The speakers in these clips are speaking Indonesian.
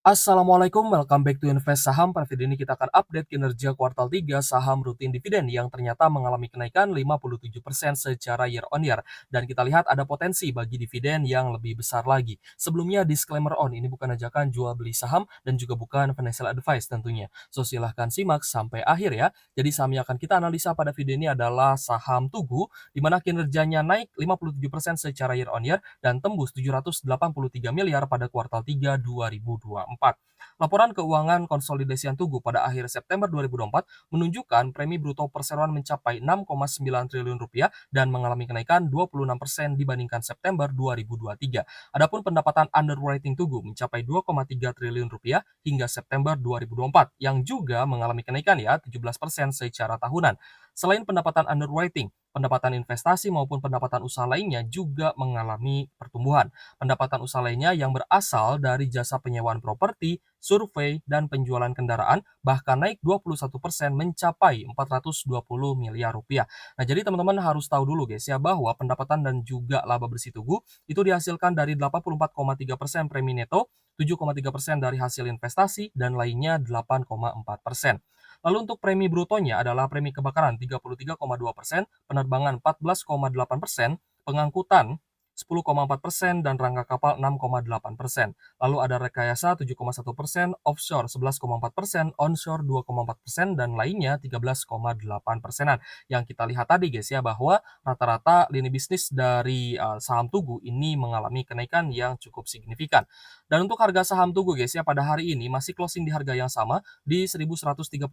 Assalamualaikum, welcome back to Invest Saham. Pada video ini kita akan update kinerja kuartal 3 saham rutin dividen yang ternyata mengalami kenaikan 57% secara year on year. Dan kita lihat ada potensi bagi dividen yang lebih besar lagi. Sebelumnya disclaimer ini bukan ajakan jual beli saham dan juga bukan financial advice tentunya. So silahkan simak sampai akhir ya. Jadi saham yang akan kita analisa pada video ini adalah saham Tugu, di mana kinerjanya naik 57% secara year on year dan tembus 783 miliar pada kuartal 3 2024. Laporan keuangan konsolidasian Tugu pada akhir September 2024 menunjukkan premi bruto perseroan mencapai 6,9 triliun rupiah dan mengalami kenaikan 26% dibandingkan September 2023. Adapun pendapatan underwriting Tugu mencapai 2,3 triliun rupiah hingga September 2024 yang juga mengalami kenaikan ya 17% secara tahunan. Selain pendapatan underwriting, pendapatan investasi maupun pendapatan usaha lainnya juga mengalami pertumbuhan. Pendapatan usaha lainnya yang berasal dari jasa penyewaan properti, survei, dan penjualan kendaraan bahkan naik 21% mencapai 420 miliar rupiah. Nah, jadi teman-teman harus tahu dulu guys ya bahwa pendapatan dan juga laba bersih Tugu itu dihasilkan dari 84,3% premi neto, 7,3% dari hasil investasi, dan lainnya 8,4%. Lalu untuk premi brutonya adalah premi kebakaran 33,2%, penerbangan 14,8%, pengangkutan 10,4% dan rangka kapal 6,8%. Lalu ada rekayasa 7,1%, offshore 11,4%, onshore 2,4%, dan lainnya 13,8%-an. Yang kita lihat tadi guys ya bahwa rata-rata lini bisnis dari saham Tugu ini mengalami kenaikan yang cukup signifikan. Dan untuk harga saham Tugu guys ya pada hari ini masih closing di harga yang sama di Rp1.135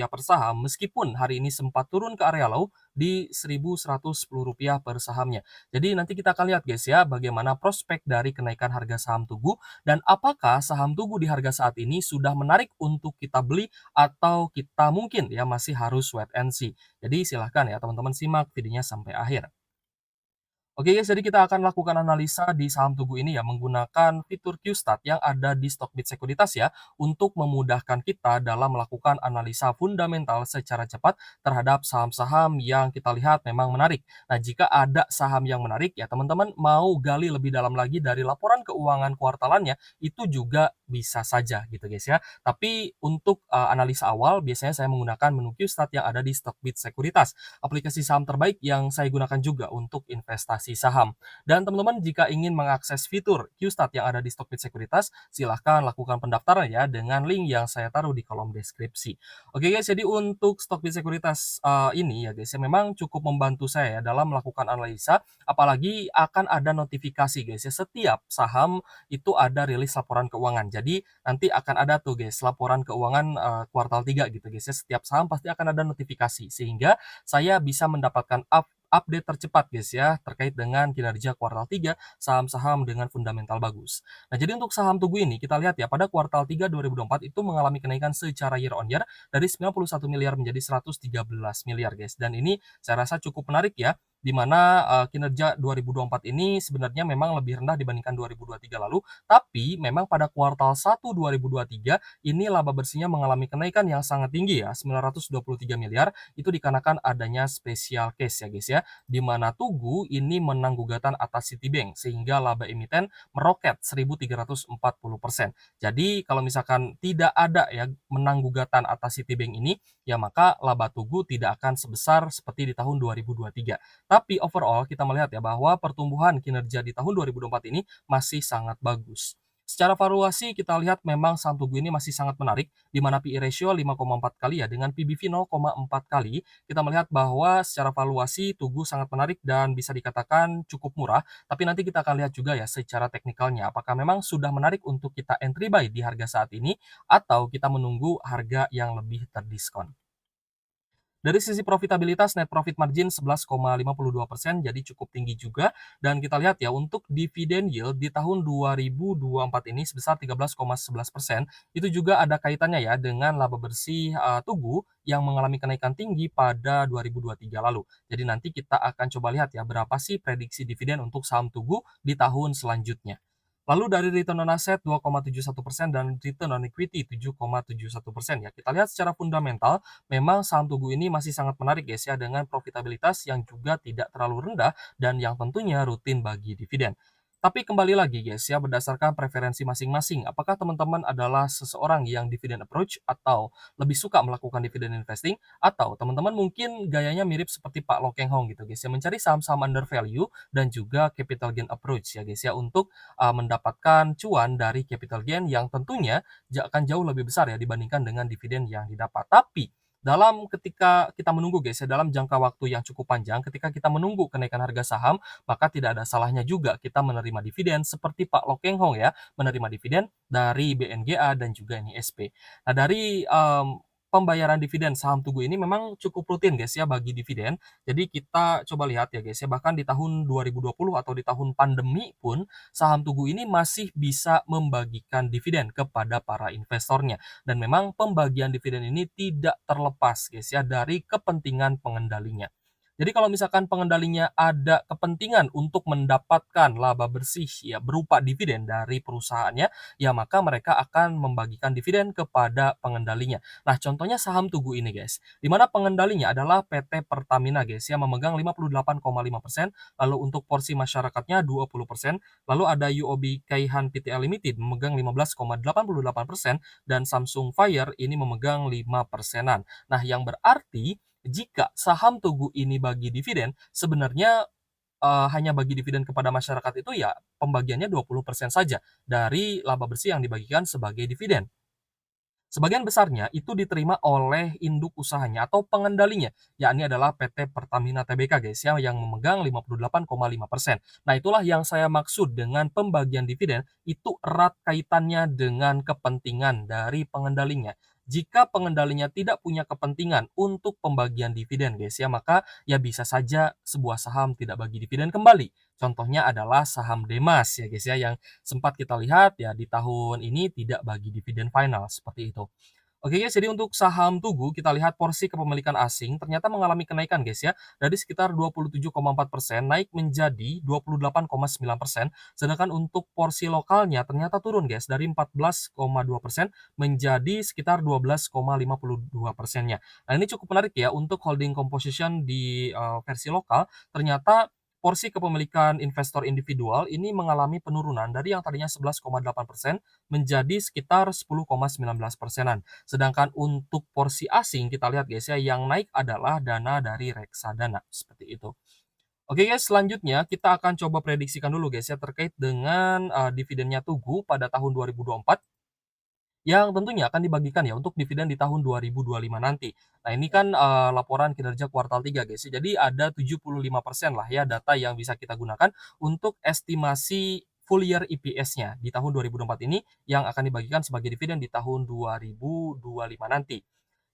per saham meskipun hari ini sempat turun ke area low di Rp1.110 per sahamnya. Jadi nanti kita akan lihat guys ya bagaimana prospek dari kenaikan harga saham Tugu dan apakah saham Tugu di harga saat ini sudah menarik untuk kita beli atau kita mungkin ya masih harus wait and see. Jadi silahkan ya teman-teman simak videonya sampai akhir. Oke guys, jadi kita akan lakukan analisa di saham Tugu ini ya menggunakan fitur QStat yang ada di Stockbit Sekuritas ya untuk memudahkan kita dalam melakukan analisa fundamental secara cepat terhadap saham-saham yang kita lihat memang menarik. Nah, jika ada saham yang menarik ya teman-teman mau gali lebih dalam lagi dari laporan keuangan kuartalannya itu juga bisa saja gitu guys ya. Tapi untuk analisa awal biasanya saya menggunakan menu QStat yang ada di Stockbit Sekuritas, aplikasi saham terbaik yang saya gunakan juga untuk investasi saham. Dan teman-teman jika ingin mengakses fitur QStat yang ada di Stockbit Sekuritas, silahkan lakukan pendaftaran ya dengan link yang saya taruh di kolom deskripsi. Oke guys, jadi untuk Stockbit Sekuritas ini ya guys, ya memang cukup membantu saya ya dalam melakukan analisa, apalagi akan ada notifikasi guys ya setiap saham itu ada rilis laporan keuangan. Jadi nanti akan ada tuh guys laporan keuangan kuartal 3 gitu guys ya. Setiap saham pasti akan ada notifikasi sehingga saya bisa mendapatkan update tercepat guys ya terkait dengan kinerja kuartal 3 saham-saham dengan fundamental bagus. Nah, jadi untuk saham Tugu ini kita lihat ya pada kuartal 3 2024 itu mengalami kenaikan secara year on year dari 91 miliar menjadi 113 miliar guys. Dan ini saya rasa cukup menarik ya di mana kinerja 2024 ini sebenarnya memang lebih rendah dibandingkan 2023 lalu, tapi memang pada kuartal 1 2023 ini laba bersihnya mengalami kenaikan yang sangat tinggi ya, 923 miliar itu dikarenakan adanya special case ya guys ya, di mana Tugu ini menang gugatan atas Citibank sehingga laba emiten meroket 1.340%. Jadi kalau misalkan tidak ada ya menang gugatan atas Citibank ini, ya maka laba Tugu tidak akan sebesar seperti di tahun 2023. Tapi overall kita melihat ya bahwa pertumbuhan kinerja di tahun 2024 ini masih sangat bagus. Secara valuasi kita lihat memang saham Tugu ini masih sangat menarik, di mana PE ratio 5,4 kali ya, dengan PBV 0,4 kali, kita melihat bahwa secara valuasi Tugu sangat menarik dan bisa dikatakan cukup murah, tapi nanti kita akan lihat juga ya secara teknikalnya, apakah memang sudah menarik untuk kita entry buy di harga saat ini, atau kita menunggu harga yang lebih terdiskon. Dari sisi profitabilitas net profit margin 11,52%, jadi cukup tinggi juga. Dan kita lihat ya untuk dividen yield di tahun 2024 ini sebesar 13,11%. Itu juga ada kaitannya ya dengan laba bersih Tugu yang mengalami kenaikan tinggi pada 2023 lalu. Jadi nanti kita akan coba lihat ya berapa sih prediksi dividen untuk saham Tugu di tahun selanjutnya. Lalu dari return on asset 2,71% dan return on equity 7,71% ya. Kita lihat secara fundamental memang saham Tugu ini masih sangat menarik guys ya dengan profitabilitas yang juga tidak terlalu rendah dan yang tentunya rutin bagi dividen. Tapi kembali lagi guys ya, berdasarkan preferensi masing-masing, apakah teman-teman adalah seseorang yang dividend approach atau lebih suka melakukan dividend investing, atau teman-teman mungkin gayanya mirip seperti Pak Lo Keng Hong gitu guys ya, mencari saham-saham under value dan juga capital gain approach ya guys ya, untuk mendapatkan cuan dari capital gain yang tentunya akan jauh lebih besar ya dibandingkan dengan dividen yang didapat. Tapi dalam ketika kita menunggu guys ya, dalam jangka waktu yang cukup panjang, ketika kita menunggu kenaikan harga saham, maka tidak ada salahnya juga kita menerima dividen seperti Pak Lo Keng Hong ya, menerima dividen dari BNGA dan juga NISP. Nah, dari pembayaran dividen saham Tugu ini memang cukup rutin guys ya bagi dividen. Jadi kita coba lihat ya guys ya, bahkan di tahun 2020 atau di tahun pandemi pun saham Tugu ini masih bisa membagikan dividen kepada para investornya. Dan memang pembagian dividen ini tidak terlepas guys ya dari kepentingan pengendalinya. Jadi kalau misalkan pengendalinya ada kepentingan untuk mendapatkan laba bersih ya berupa dividen dari perusahaannya, ya maka mereka akan membagikan dividen kepada pengendalinya. Nah, contohnya saham Tugu ini guys, di mana pengendalinya adalah PT Pertamina guys yang memegang 58,5%, lalu untuk porsi masyarakatnya 20%, lalu ada UOB Kaihan Ptl Limited memegang 15,88% dan Samsung Fire ini memegang 5%-an. Nah, yang berarti jika saham Tugu ini bagi dividen, sebenarnya, hanya bagi dividen kepada masyarakat itu ya pembagiannya 20% saja dari laba bersih yang dibagikan sebagai dividen. Sebagian besarnya itu diterima oleh induk usahanya atau pengendalinya, yakni adalah PT Pertamina Tbk guys ya, yang memegang 58,5%. Nah, itulah yang saya maksud dengan pembagian dividen itu erat kaitannya dengan kepentingan dari pengendalinya. Jika pengendalinya tidak punya kepentingan untuk pembagian dividen guys ya, maka ya bisa saja sebuah saham tidak bagi dividen kembali. Contohnya adalah saham Demas ya guys ya, yang sempat kita lihat ya di tahun ini tidak bagi dividen final seperti itu. Oke guys, jadi untuk saham Tugu kita lihat porsi kepemilikan asing ternyata mengalami kenaikan guys ya, dari sekitar 27,4% naik menjadi 28,9%, sedangkan untuk porsi lokalnya ternyata turun guys dari 14,2% menjadi sekitar 12,52%-nya. Nah, ini cukup menarik ya untuk holding composition di versi lokal, ternyata porsi kepemilikan investor individual ini mengalami penurunan dari yang tadinya 11,8% menjadi sekitar 10,19%-an. Sedangkan untuk porsi asing kita lihat guys ya, yang naik adalah dana dari reksadana, seperti itu. Oke guys, selanjutnya kita akan coba prediksikan dulu guys ya terkait dengan, dividennya Tugu pada tahun 2024 yang tentunya akan dibagikan ya untuk dividen di tahun 2025 nanti. Nah, ini kan, laporan kinerja kuartal 3 guys ya, jadi ada 75% lah ya data yang bisa kita gunakan untuk estimasi full year EPS-nya di tahun 2024 ini yang akan dibagikan sebagai dividen di tahun 2025 nanti.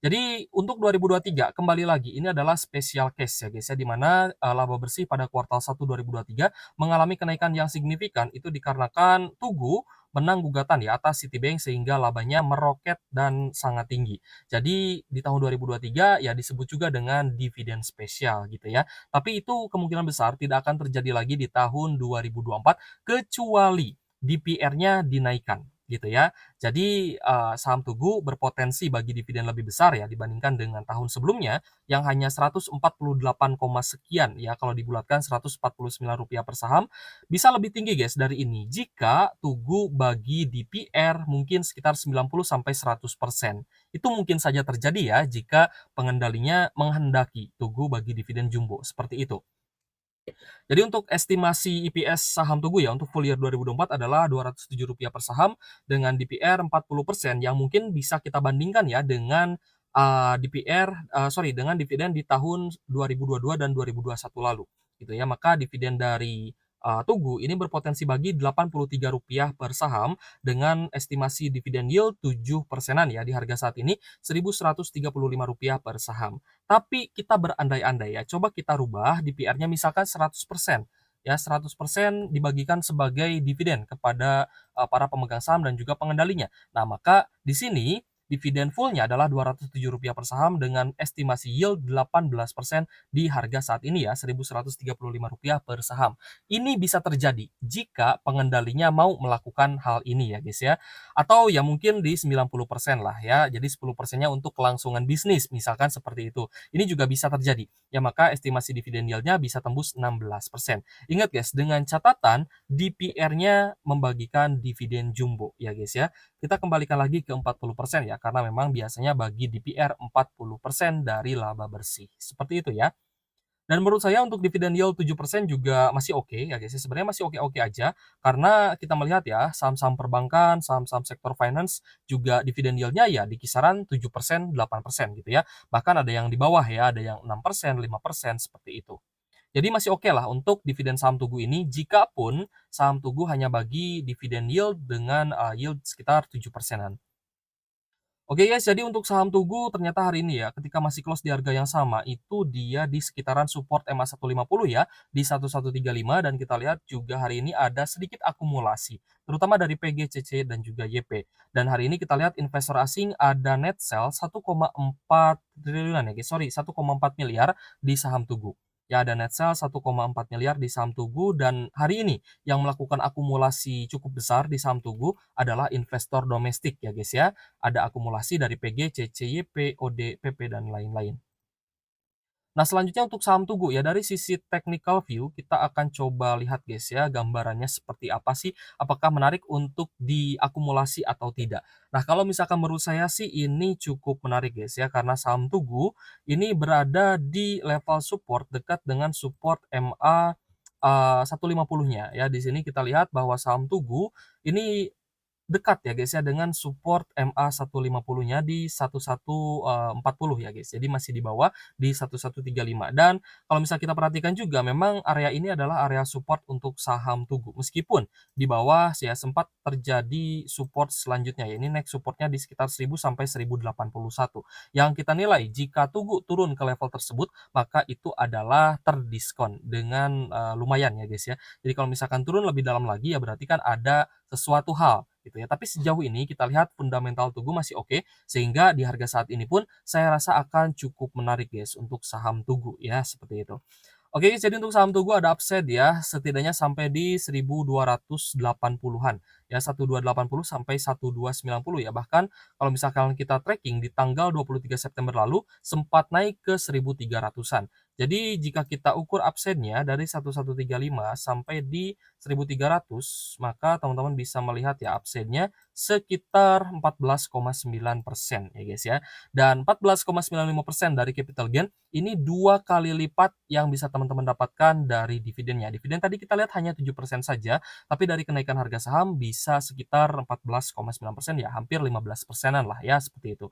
Jadi untuk 2023 kembali lagi ini adalah special case ya guys ya, di mana, laba bersih pada kuartal 1 2023 mengalami kenaikan yang signifikan itu dikarenakan Tugu menang gugatan ya atas Citibank sehingga labanya meroket dan sangat tinggi. Jadi di tahun 2023 ya disebut juga dengan dividen spesial gitu ya. Tapi itu kemungkinan besar tidak akan terjadi lagi di tahun 2024 kecuali DPR-nya dinaikkan gitu ya. Jadi, saham Tugu berpotensi bagi dividen lebih besar ya dibandingkan dengan tahun sebelumnya yang hanya 148, sekian ya kalau dibulatkan Rp149 per saham, bisa lebih tinggi guys dari ini jika Tugu bagi DPR mungkin sekitar 90 sampai 100%. Itu mungkin saja terjadi ya jika pengendalinya menghendaki Tugu bagi dividen jumbo, seperti itu. Jadi untuk estimasi EPS saham Tugu ya untuk full year 2024 adalah Rp207 per saham dengan DPR 40% yang mungkin bisa kita bandingkan ya dengan, dengan dividen di tahun 2022 dan 2021 lalu, gitu ya. Maka dividen dari, Tugu ini berpotensi bagi Rp83 per saham dengan estimasi dividen yield 7%-an ya di harga saat ini Rp1.135 per saham. Tapi kita berandai-andai ya, coba kita rubah DPR-nya misalkan 100%, ya 100% dibagikan sebagai dividen kepada, para pemegang saham dan juga pengendalinya. Nah, maka di sini dividen fullnya adalah Rp207 per saham dengan estimasi yield 18% di harga saat ini ya, Rp1.135 per saham. Ini bisa terjadi jika pengendalinya mau melakukan hal ini ya guys ya. Atau ya mungkin di 90% lah ya, jadi 10%-nya untuk kelangsungan bisnis, misalkan seperti itu. Ini juga bisa terjadi. Ya maka estimasi dividen yield-nya bisa tembus 16%. Ingat guys, dengan catatan DPR-nya membagikan dividen jumbo ya guys ya. Kita kembalikan lagi ke 40% ya, karena memang biasanya bagi DPR 40% dari laba bersih. Seperti itu ya. Dan menurut saya untuk dividen yield 7% juga masih oke ya guys ya, sebenarnya masih oke-oke aja, karena kita melihat ya saham-saham perbankan, saham-saham sektor finance juga dividen yield-nya ya di kisaran 7%, 8% gitu ya. Bahkan ada yang di bawah ya, ada yang 6%, 5% seperti itu. Jadi masih oke lah untuk dividen saham Tugu ini, jikapun saham Tugu hanya bagi dividen yield dengan yield sekitar 7%-an. Oke guys, jadi untuk saham Tugu ternyata hari ini ya, ketika masih close di harga yang sama, itu dia di sekitaran support MA 150 ya, di 1135 dan kita lihat juga hari ini ada sedikit akumulasi, terutama dari PGCC dan juga YP. Dan hari ini kita lihat investor asing ada net sell 1,4 triliunan ya guys, sorry 1,4 miliar di saham Tugu. Ya ada net sell 1,4 miliar di saham Tugu dan hari ini yang melakukan akumulasi cukup besar di saham Tugu adalah investor domestik ya guys ya. Ada akumulasi dari PG, CCYP, OD, PP, dan lain-lain. Nah, selanjutnya untuk saham Tugu ya, dari sisi technical view, kita akan coba lihat guys ya, gambarannya seperti apa sih, apakah menarik untuk diakumulasi atau tidak. Nah, kalau misalkan menurut saya sih ini cukup menarik guys ya, karena saham Tugu ini berada di level support dekat dengan support MA 150-nya ya. Di sini kita lihat bahwa saham Tugu ini dekat ya guys ya dengan support MA 150-nya di 1140 ya guys. Jadi masih di bawah di 1135 dan kalau misalnya kita perhatikan juga memang area ini adalah area support untuk saham Tugu. Meskipun di bawah ya sempat terjadi support selanjutnya ya. Ini next supportnya di sekitar 1000 sampai 1081. Yang kita nilai jika Tugu turun ke level tersebut maka itu adalah terdiskon dengan lumayan ya guys ya. Jadi kalau misalkan turun lebih dalam lagi ya berarti kan ada sesuatu hal gitu ya. Tapi sejauh ini kita lihat fundamental Tugu masih oke, sehingga di harga saat ini pun saya rasa akan cukup menarik guys untuk saham Tugu ya, seperti itu. Oke, jadi untuk saham Tugu ada upside ya, setidaknya sampai di 1280-an ya, 1280 sampai 1290 ya. Bahkan kalau misalkan kita tracking di tanggal 23 September lalu sempat naik ke 1300-an. Jadi jika kita ukur upside-nya dari 1135 sampai di 1300, maka teman-teman bisa melihat ya upside-nya sekitar 14,9% ya guys ya. Dan 14,95% dari capital gain ini 2 kali lipat yang bisa teman-teman dapatkan dari dividennya. Dividen tadi kita lihat hanya 7% saja, tapi dari kenaikan harga saham bisa sekitar 14,9% ya, hampir 15%-an lah ya, seperti itu.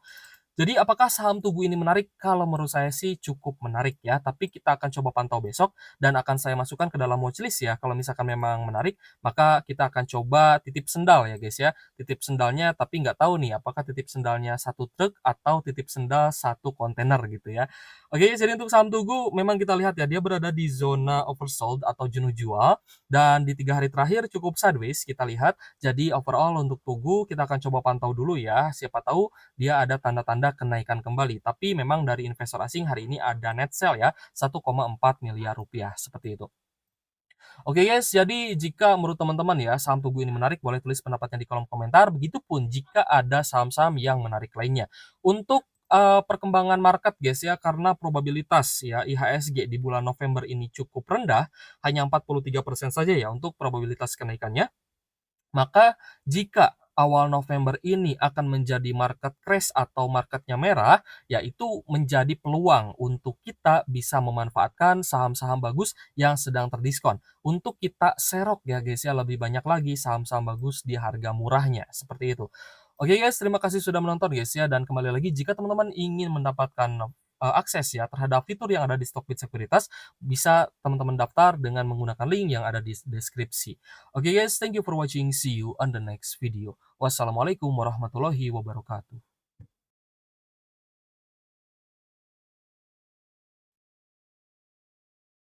Jadi apakah saham Tugu ini menarik? Kalau menurut saya sih cukup menarik ya, tapi kita akan coba pantau besok dan akan saya masukkan ke dalam watchlist ya. Kalau misalkan memang menarik, maka kita akan coba titip sendal ya guys ya. Titip sendalnya tapi nggak tahu nih apakah titip sendalnya satu truk atau titip sendal satu kontainer gitu ya. Oke, jadi untuk saham Tugu memang kita lihat ya, dia berada di zona oversold atau jenuh jual dan di 3 hari terakhir cukup sideways kita lihat. Jadi overall untuk Tugu kita akan coba pantau dulu ya. Siapa tahu dia ada tanda-tanda kenaikan kembali. Tapi memang dari investor asing hari ini ada net sell ya, 1,4 miliar rupiah seperti itu. Oke guys, jadi jika menurut teman-teman ya saham Tugu ini menarik, boleh tulis pendapatnya di kolom komentar. Begitupun jika ada saham-saham yang menarik lainnya. Untuk perkembangan market guys ya, karena probabilitas ya IHSG di bulan November ini cukup rendah, hanya 43% saja ya untuk probabilitas kenaikannya. Maka jika awal November ini akan menjadi market crash atau marketnya merah, yaitu menjadi peluang untuk kita bisa memanfaatkan saham-saham bagus yang sedang terdiskon. Untuk kita serok ya guys ya, lebih banyak lagi saham-saham bagus di harga murahnya, seperti itu. Oke guys, terima kasih sudah menonton guys ya, dan kembali lagi jika teman-teman ingin mendapatkan akses ya terhadap fitur yang ada di Stockbit Sekuritas, bisa teman-teman daftar dengan menggunakan link yang ada di deskripsi. Oke guys, thank you for watching. See you on the next video. Wassalamualaikum warahmatullahi wabarakatuh.